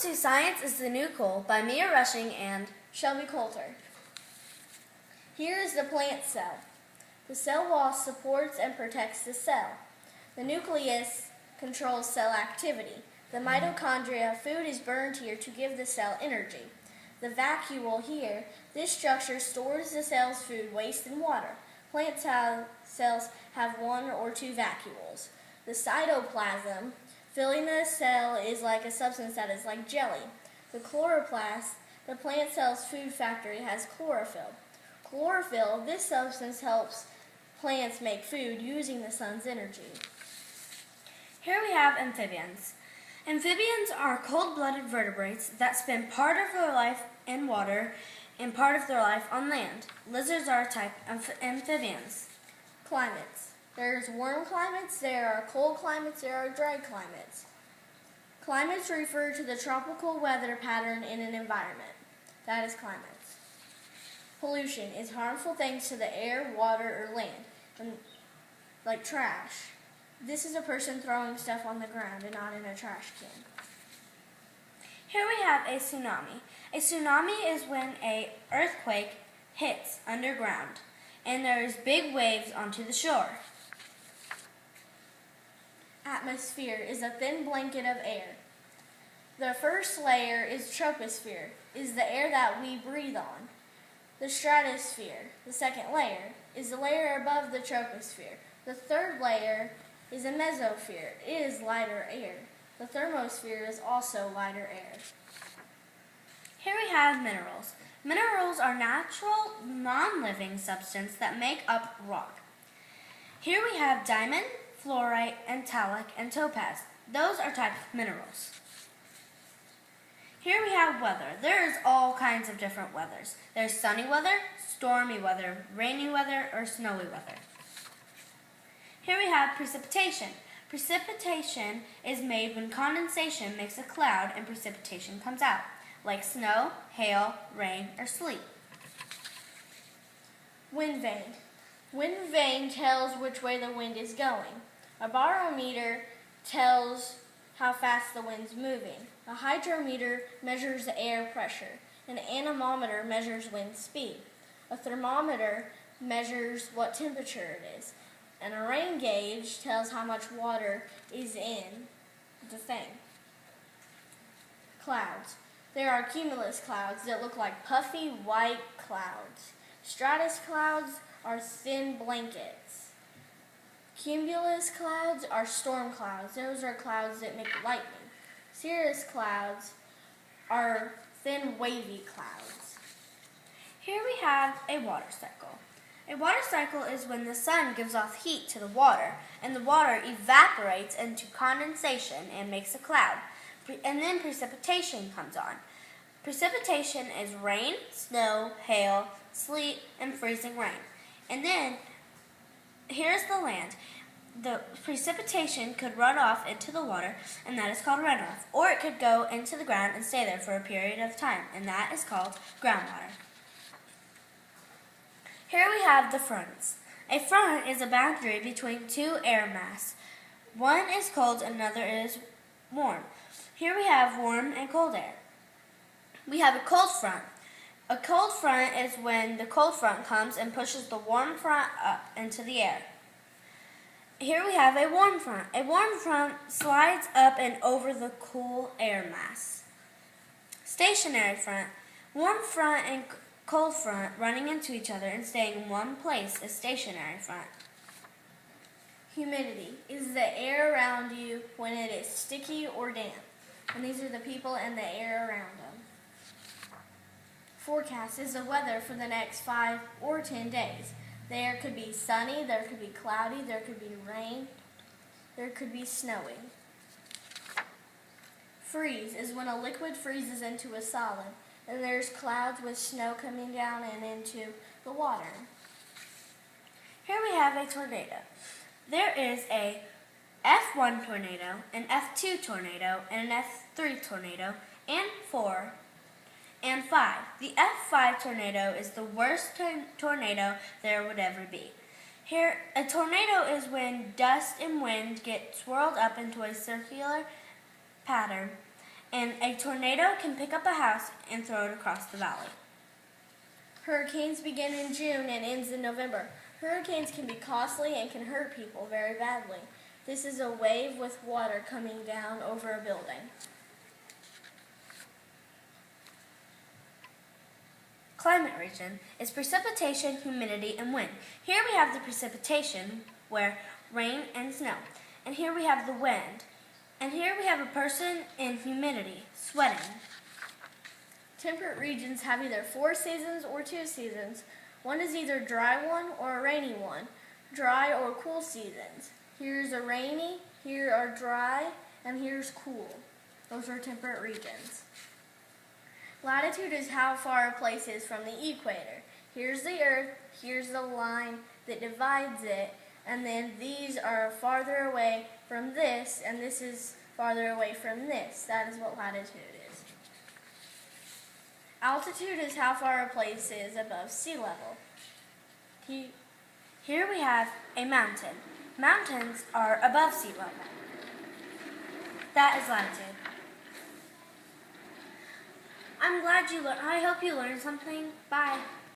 to Science is the New Coal by Mia Rushing and Shelby Coulter. Here is the plant cell. The cell wall supports and protects the cell. The nucleus controls cell activity. The mitochondria, food is burned here to give the cell energy. The vacuole here, this structure stores the cell's food, waste, and water. Plant cells have one or two vacuoles. The cytoplasm, filling the cell, is like a substance that is like jelly. The chloroplast, the plant cell's food factory, has chlorophyll. Chlorophyll, this substance helps plants make food using the sun's energy. here we have amphibians. Amphibians are cold-blooded vertebrates that spend part of their life in water and part of their life on land. Lizards are a type of amphibians. Climates. There's warm climates, there are cold climates, there are dry climates. Climates refer to the tropical weather pattern in an environment. That is climates. Pollution is harmful things to the air, water, or land, like trash. This is a person throwing stuff on the ground and not in a trash can. Here we have a tsunami. A tsunami is when an earthquake hits underground and there's big waves onto the shore. Atmosphere is a thin blanket of air. The first layer is troposphere, is the air that we breathe on. The stratosphere, the second layer, is the layer above the troposphere. The third layer is a mesosphere. It is lighter air. The thermosphere is also lighter air. Here we have minerals. Minerals are natural, non-living substances that make up rock. Here we have diamond, fluorite, and talc, and topaz. Those are types of minerals. Here we have weather. There is all kinds of different weathers. There's sunny weather, stormy weather, rainy weather, or snowy weather. Here we have precipitation. Precipitation is made when condensation makes a cloud and precipitation comes out, like snow, hail, rain, or sleet. Wind vane. Wind vane tells which way the wind is going. A barometer tells how fast the wind's moving. A hydrometer measures the air pressure. An anemometer measures wind speed. A thermometer measures what temperature it is. And a rain gauge tells how much water is in the thing. Clouds. There are cumulus clouds that look like puffy white clouds. Stratus clouds are thin blankets. Cumulus clouds are storm clouds. Those are clouds that make lightning. Cirrus clouds are thin wavy clouds. Here we have a water cycle. A water cycle is when the sun gives off heat to the water, and the water evaporates into condensation and makes a cloud. And then precipitation comes on. Precipitation is rain, snow, hail, sleet, and freezing rain. And then, here's the land. The precipitation could run off into the water, and that is called runoff. Or it could go into the ground and stay there for a period of time, and that is called groundwater. Here we have the fronts. A front is a boundary between two air masses. One is cold and another is warm. Here we have warm and cold air. We have a cold front. A cold front is when the cold front comes and pushes the warm front up into the air. Here we have a warm front. A warm front slides up and over the cool air mass. Stationary front. Warm front and cold front running into each other and staying in one place is stationary front. Humidity is the air around you when it is sticky or damp. And these are the people and the air around them. Forecast is the weather for the next 5 or 10 days. There could be sunny, there could be cloudy, there could be rain, there could be snowing. Freeze is when a liquid freezes into a solid, and there's clouds with snow coming down and into the water. Here we have a tornado. There is a F1 tornado, an F2 tornado, and an F3 tornado, and 4 and 5. The F5 tornado is the worst tornado there would ever be. Here, a tornado is when dust and wind get swirled up into a circular pattern and a tornado can pick up a house and throw it across the valley. Hurricanes begin in June and ends in November. Hurricanes can be costly and can hurt people very badly. This is a wave with water coming down over a building. Climate region is precipitation, humidity, and wind. Here we have the precipitation, where rain and snow. And here we have the wind. And here we have a person in humidity, sweating. Temperate regions have either 4 seasons or 2 seasons. One is either a dry one or a rainy one. Dry or cool seasons. Here's a rainy, here are dry, and here's cool. Those are temperate regions. Latitude is how far a place is from the equator. Here's the Earth, here's the line that divides it, and then these are farther away from this, and this is farther away from this. That is what latitude is. Altitude is how far a place is above sea level. Here we have a mountain. Mountains are above sea level. That is latitude. I hope you learned something. Bye.